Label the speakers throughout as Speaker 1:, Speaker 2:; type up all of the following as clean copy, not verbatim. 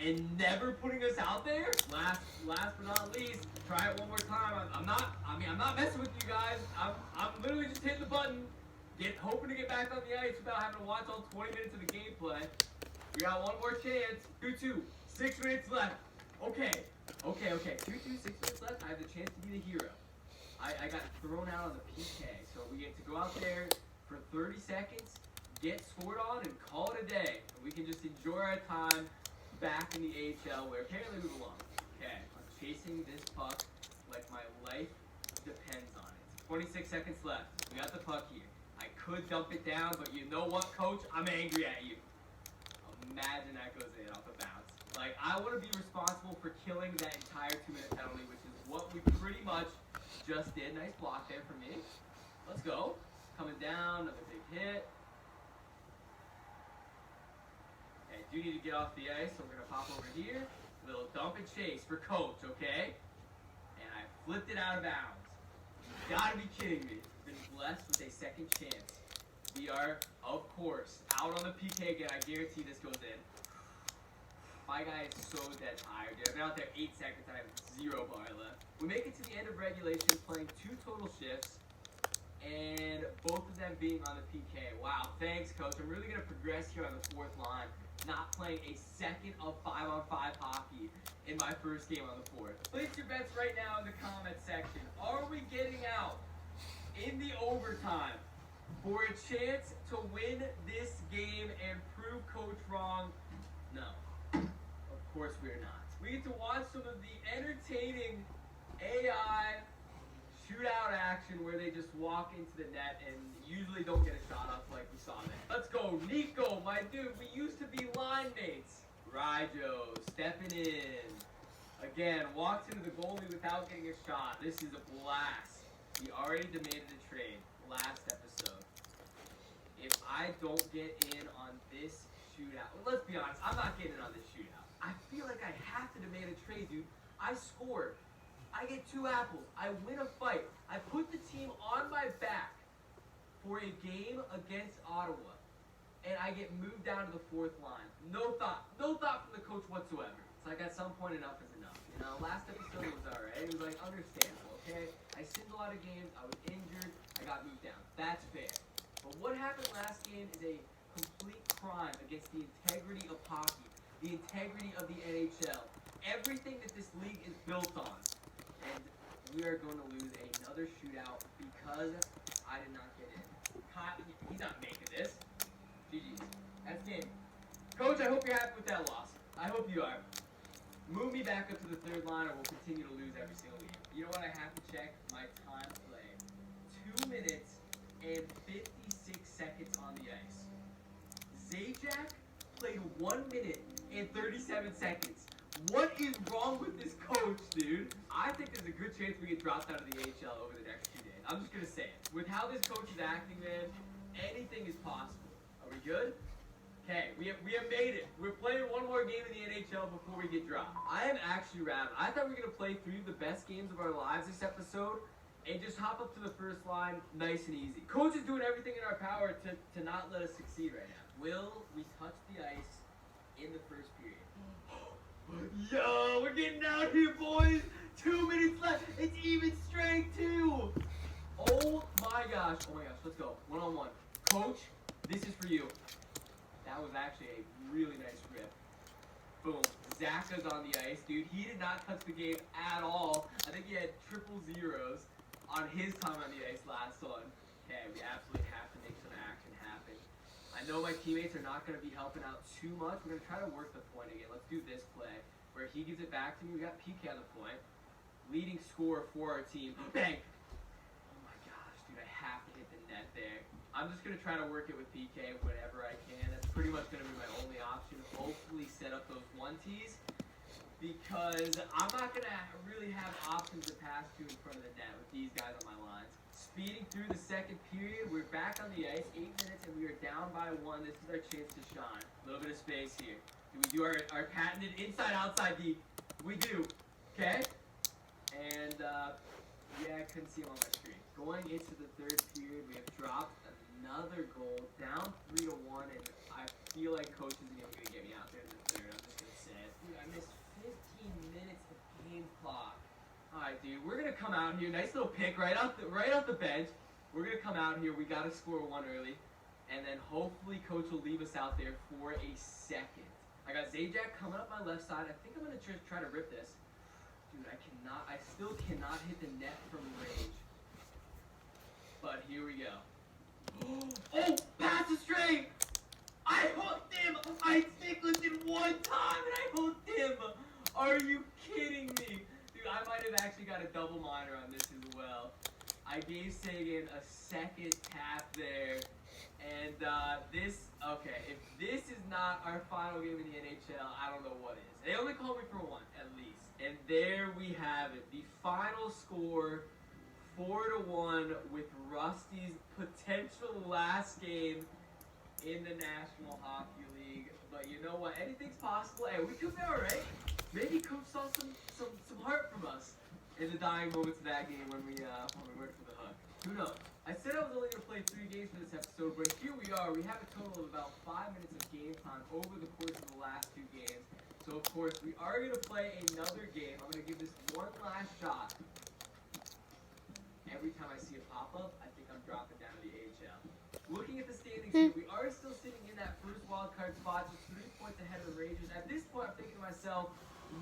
Speaker 1: and never putting us out there. Last but not least, try it one more time. I'm not messing with you guys. I'm literally just hitting the button, hoping to get back on the ice without having to watch all 20 minutes of the gameplay. We got one more chance. 2-2, 6 minutes left. Okay. 2-2, 6 minutes left. I have the chance to be the hero. I got thrown out on the PK, so we get to go out there for 30 seconds, get scored on, and call it a day. And we can just enjoy our time back in the AHL where apparently we belong. Okay, I'm chasing this puck like my life depends on it. 26 seconds left. We got the puck here. I could dump it down, but you know what, coach? I'm angry at you. Imagine that goes in off a bounce. Like, I want to be responsible for killing that entire 2-minute penalty, which is what we pretty much just did. Nice block there for me. Let's go. Coming down, another big hit. Okay, I do need to get off the ice, so we're going to pop over here. Little dump and chase for coach, okay? And I flipped it out of bounds. You gotta be kidding me. Been blessed with a second chance. We are, of course, out on the PK again. I guarantee this goes in. My guy is so dead tired, dude. I've been out there 8 seconds. I have 0 bar left. We make it to the end of regulation, playing 2 total shifts, and both of them being on the PK. Wow, thanks, coach. I'm really going to progress here on the 4th line, not playing a second of 5-on-5 hockey in my first game on the 4th. Place your bets right now in the comment section. Are we getting out in the overtime for a chance to win this game and prove coach wrong? No. Of course we're not. We get to watch some of the entertaining AI shootout action where they just walk into the net and usually don't get a shot up like we saw there. Let's go, Nico, my dude. We used to be line mates. Rijo stepping in. Again, walks into the goalie without getting a shot. This is a blast. He already demanded a trade last episode. If I don't get in on this shootout, well, let's be honest, I'm not getting in on this shootout. I feel like I have to demand a trade, dude. I scored. I get 2 apples. I win a fight. I put the team on my back for a game against Ottawa. And I get moved down to the 4th line. No thought from the coach whatsoever. It's like at some point enough is enough. You know, last episode was alright. It was like understandable, okay? I sinned a lot of games. I was injured. I got moved down. That's fair. But what happened last game is a complete crime against the integrity of hockey. The integrity of the NHL. Everything that this league is built on. And we are going to lose another shootout because I did not get in. He's not making this. GG's. That's game. Coach, I hope you're happy with that loss. I hope you are. Move me back up to the 3rd line or we'll continue to lose every single game. You know what? I have to check my time played. 2 minutes and 56 seconds on the ice. Zajac played 1 minute and 37 seconds. What is wrong with this coach, dude? I think there's a good chance we get dropped out of the AHL over the next 2 days. I'm just going to say it. With how this coach is acting, man, anything is possible. Are we good? Okay, we have made it. We're playing one more game in the NHL before we get dropped. I am actually rattled. I thought we were going to play 3 of the best games of our lives this episode and just hop up to the 1st line nice and easy. Coach is doing everything in our power to not let us succeed right now. Will we touch the ice in the 1st period? Yo, we're getting out here, boys. 2 minutes left. It's even strength, too. Oh, my gosh. Let's go. 1-on-1. Coach, this is for you. That was actually a really nice rip. Boom. Zaka's on the ice, dude. He did not touch the game at all. I think he had 0-0 on his time on the ice last one. Okay, we absolutely have to make some action happen. I know my teammates are not going to be helping out too much. We're going to try to work the point again. Let's do this play where he gives it back to me. We got PK on the point. Leading scorer for our team. Bang! Oh my gosh, dude, I have to hit the net there. I'm just going to try to work it with PK whenever I can. That's pretty much going to be my only option. Hopefully set up those 1-Ts because I'm not going to really have options to pass to in front of the net with these guys on my lines. Speeding through the 2nd period, we're back on the ice, 8 minutes, and we are down by 1. This is our chance to shine. A little bit of space here. Do we do our patented inside-outside deep? We do. Okay? And, yeah, I couldn't see him on my screen. Going into the 3rd period, we have dropped another goal, down 3-1, and I feel like coach isn't even going to get me out there in the 3rd. I'm just going to say it. Dude, I right, dude, we're gonna come out here. Nice little pick right off the bench. We're gonna come out here. We gotta score one early, and then hopefully coach will leave us out there for a second. I got Zajac coming up my left side. I think I'm gonna try to rip this. Dude, I still cannot hit the net from range. But here we go. Oh, pass it straight! I hooked him! I stickled him one time and I hooked him! Are you kidding me? Dude, I might have actually got a double minor on this as well. I gave Sagan a second tap there. And okay, if this is not our final game in the NHL, I don't know what is. They only called me for one, at least. And there we have it. The final score, 4-1, with Rusty's potential last game in the National Hockey League. But you know what? Anything's possible. Hey, we could be alright. Maybe Coach saw some heart from us in the dying moments of that game when we went for the hook. Who knows? I said I was only going to play 3 games for this episode, but here we are. We have a total of about 5 minutes of game time over the course of the last 2 games. So, of course, we are going to play another game. I'm going to give this one last shot. Every time I see a pop-up, I think I'm dropping down to the AHL. Looking at the standings here, we are still sitting in that first wildcard spot, just 3 points ahead of the Rangers. At this point, I'm thinking to myself,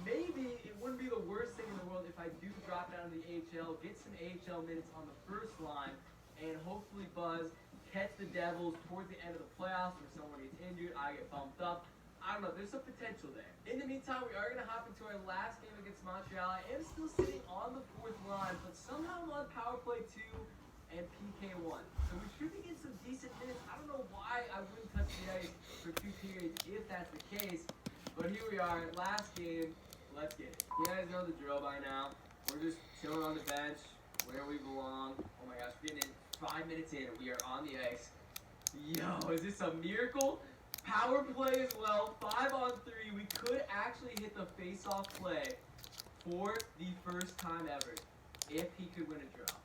Speaker 1: maybe it wouldn't be the worst thing in the world if I do drop down to the AHL, get some AHL minutes on the first line, and hopefully buzz, catch the Devils towards the end of the playoffs where someone gets injured, I get bumped up. I don't know, there's some potential there. In the meantime, we are going to hop into our last game against Montreal. I am still sitting on the 4th line, but somehow I'm on power play 2 and PK 1. So we should be getting some decent minutes. I don't know why I wouldn't touch the ice for 2 periods if that's the case. But here we are, last game. Let's get it. You guys know the drill by now. We're just chilling on the bench where we belong. Oh my gosh, getting in 5 minutes in, we are on the ice. Yo, is this a miracle? Power play as well, 5-on-3. We could actually hit the face-off play for the first time ever if he could win a draw.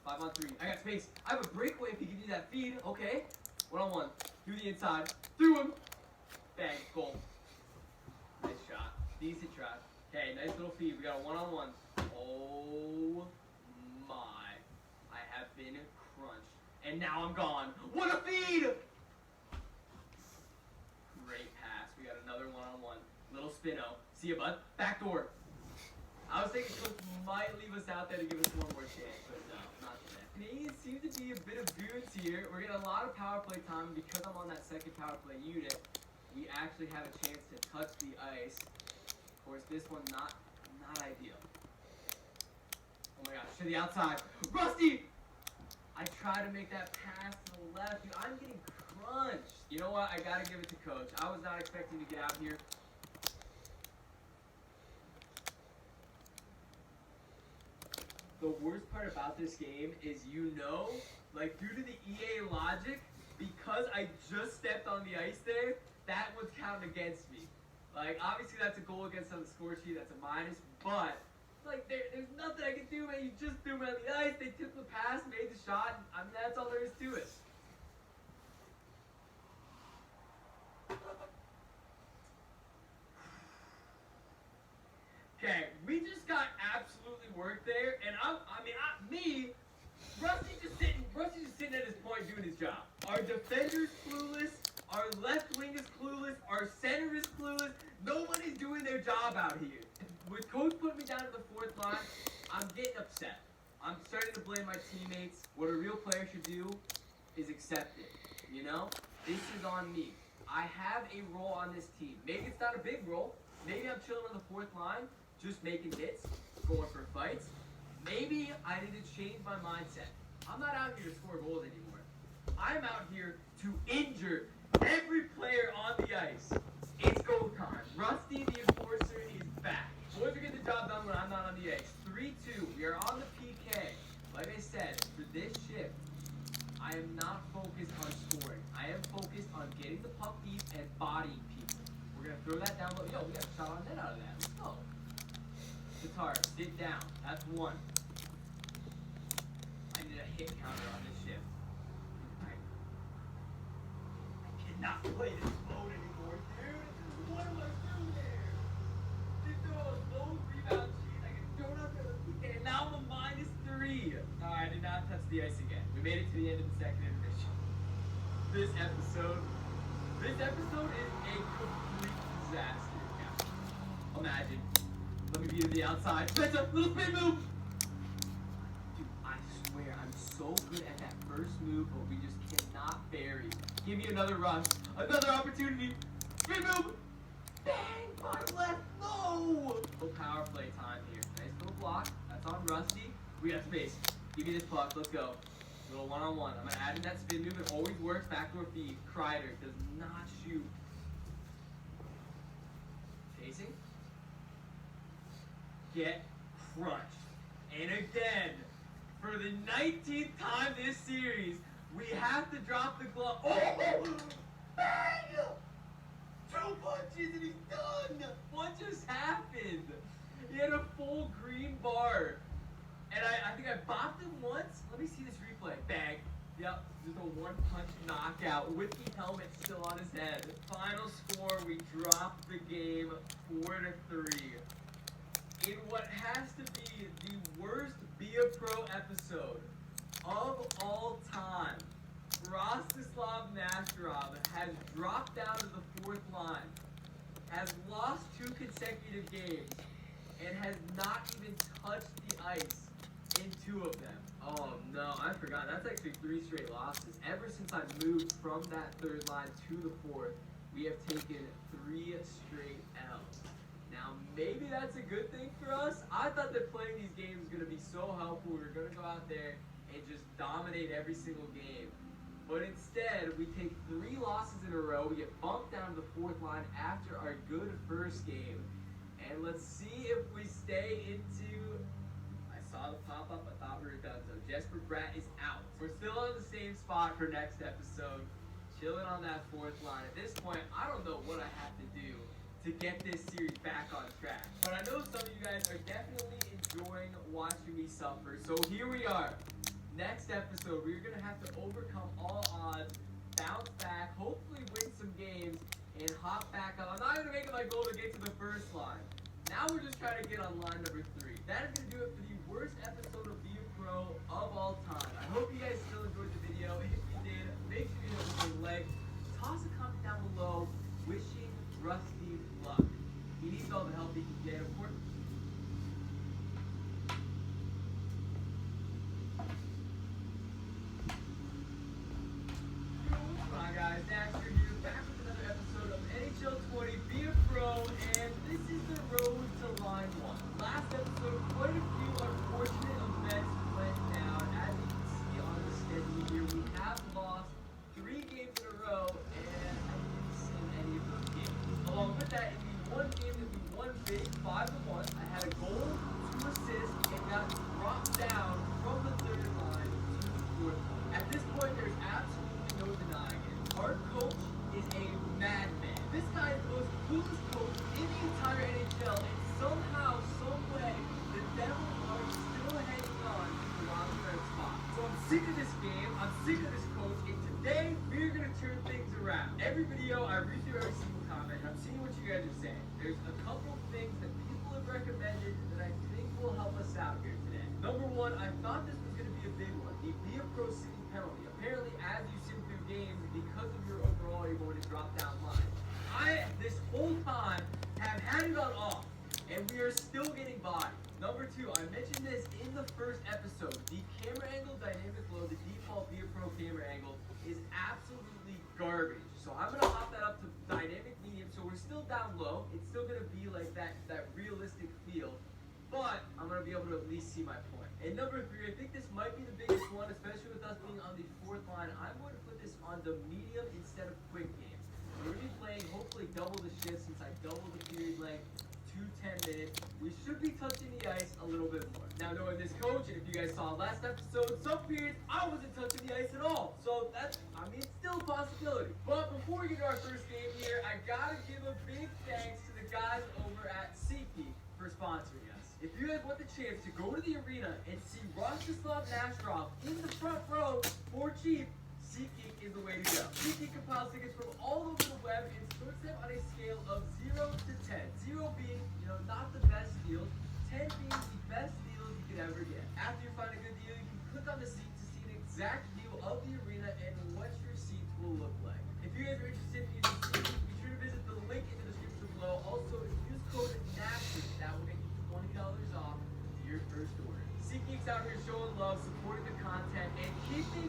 Speaker 1: 5-on-3. I got space. I have a breakaway if he can do that feed. Okay. 1-on-1. Through the inside. Through him. Bang. Goal. Nice shot. Decent try. Okay, nice little feed. We got a 1-on-1. Oh my. I have been crunched. And now I'm gone. What a feed! Great pass. We got another 1-on-1. Little spino. See ya, bud. Back door. I was thinking Coach might leave us out there to give us one more chance, but no, not today. Canadians seem to be a bit of goons here. We're getting a lot of power play time because I'm on that second power play unit. We actually have a chance to touch the ice. Of course, this one not ideal. Oh my gosh, to the outside. Rusty! I try to make that pass to the left. Dude, I'm getting crunched. You know what? I gotta give it to Coach. I was not expecting to get out here. The worst part about this game is, like, due to the EA logic, because I just stepped on the ice there, that was counted against me. Like, obviously that's a goal against on the score sheet, that's a minus, but, like, there's nothing I can do, man. You just threw me on the ice, they took the pass, made the shot, and, I mean, that's all there is to it. Okay, we just got absolutely worked there, and Rusty's just sitting at his point doing his job. Our defender's clueless, our left wing is clueless, our center is clueless. Nobody's doing their job out here. With Coach putting me down to the 4th line, I'm getting upset. I'm starting to blame my teammates. What a real player should do is accept it. You know? This is on me. I have a role on this team. Maybe it's not a big role. Maybe I'm chilling on the 4th line, just making hits, going for fights. Maybe I need to change my mindset. I'm not out here to score goals anymore. I'm out here to injure every player on the ice. It's go time. Rusty the Enforcer is back. Boys are getting the job done when I'm not on the ice. 3-2. We are on the PK. Like I said, for this shift, I am not focused on scoring. I am focused on getting the puck deep and bodying people. We're going to throw that down low. Yo, we got a shot on net out of that. Let's go. Tatar, sit down. That's 1. I need a hit counter on this shift. I cannot play this mode anymore, dude. What am I doing there? Dude, throw a low rebound cheese. I can throw it up there. the ice again. We made it to the end of the second intermission. This episode is a complete disaster. Yeah. Imagine. Let me be to the outside. That's a little spin move! Dude, I swear, I'm so good at that first move, but we just cannot bury. Give me another rush. Another opportunity. Spin move! Bang! Bottom left! No! Little power play time here. Nice little block. That's on Rusty. We got space. Give me this puck. Let's go. Little one-on-one. I'm going to add in that spin move. It always works. Backdoor feed. Kreider does not shoot. Chasing. Get crunched. And again, for the 19th time this series, we have to drop the glove. Oh! Bang! 2 punches and he's done! What just happened? He had a full green bar. And I think I bopped him once. Let me see this replay. Bang. Yep, just a 1-punch knockout with the helmet still on his head. Final score, we dropped the game 4-3. In what has to be the worst Be a Pro episode of all time, Rostislav Nasterov has dropped down to the 4th line, has lost 2 consecutive games, and has not even touched the ice in 2 of them. Oh no, I forgot. That's actually 3 straight losses. Ever since I moved from that 3rd line to the 4th, we have taken 3 straight L's. Now, maybe that's a good thing for us. I thought that playing these games was going to be so helpful. We were going to go out there and just dominate every single game. But instead, we take 3 losses in a row. We get bumped down to the 4th line after our good first game. And let's see if we stay into... I saw the pop-up. I thought we were done. So Jesper Bratt is out. We're still on the same spot for next episode. Chilling on that 4th line. At this point, I don't know what I have to do to get this series back on track. But I know some of you guys are definitely enjoying watching me suffer. So here we are. Next episode, we're going to have to overcome all odds, bounce back, hopefully win some games, and hop back up. I'm not going to make it my goal to get to the 1st line. Now we're just trying to get on line number 3. That is going to do it for the worst episode of Be a Pro of all time. I hope you guys still enjoyed the video. If you did, make sure you hit the like. Toss a comment down below wishing Rusty luck. He needs all the help he can get, of course. Come on, guys. Daxter here, back with another episode of NHL 20 Be a Pro, and this is the road to line 1. Last episode, quite a few unfortunate events went down. As you can see on the schedule here, we have lost 3 games in a row, and I didn't sing any of those games. Along with that, in the one game that we won big, 5-1, I had a goal, 2 assists, and got dropped down from the 3rd line to the 4th line. At this point, there's absolutely no denying it. Our coach is a madman. This guy is the most coolest coach in the entire NHL, and somehow, some way, the Devils are still hanging on to the wild-card spot. So I'm sick of this game, I'm sick of this coach, and today, we're going to turn things around. Every video, I read through every single comment, and I'm seeing what you guys are saying. There's a couple things that people have recommended that I think will help us out here today. Number 1, I thought this was going to be a big one. The Be a Pro City penalty. Apparently, as you sim through games, because of your overall, you're going to drop down line. I, this whole time, have had it on off, and we are still getting by. Number 2, I mentioned this in the 1st episode. The camera angle dynamic load, the default Be a Pro camera angle, is absolutely garbage. So I'm going to hop that up to dynamic medium, so we're still down low. It's still going to be like that realistic feel, but I'm going to be able to at least see my point. And number 3, I think this might be the biggest one, especially with us being on the 4th line. I'm going to put this on the medium instead of quick games. We're going to be playing hopefully double the shift since I doubled the period length to 10 minutes. We should be touching the ice a little bit more. Now knowing this coach, and if you guys saw last episode, some periods I wasn't touching the ice at all. So that's, I mean, it's still a possibility. But before we get to our first game here, I gotta give a big thanks to the guys over at SeatGeek for sponsoring us. If you guys want the chance to go to the arena and see Rostislav Nasterov in the front row for cheap, SeatGeek is the way to go. SeatGeek compiles tickets from all over the web and sorts them on a scale of 0 to 10. 0 being, not the best deals, 10 being the best deals you could ever get. After you find a good deal, you can click on the seat to see an exact view of the arena and what your seats will look like. If you guys are interested in using SeatGeek, be sure to visit the link in the description below. Also, use code NASTY. That will get you $20 off your first order. SeatGeek's out here showing love, supporting the content, and keeping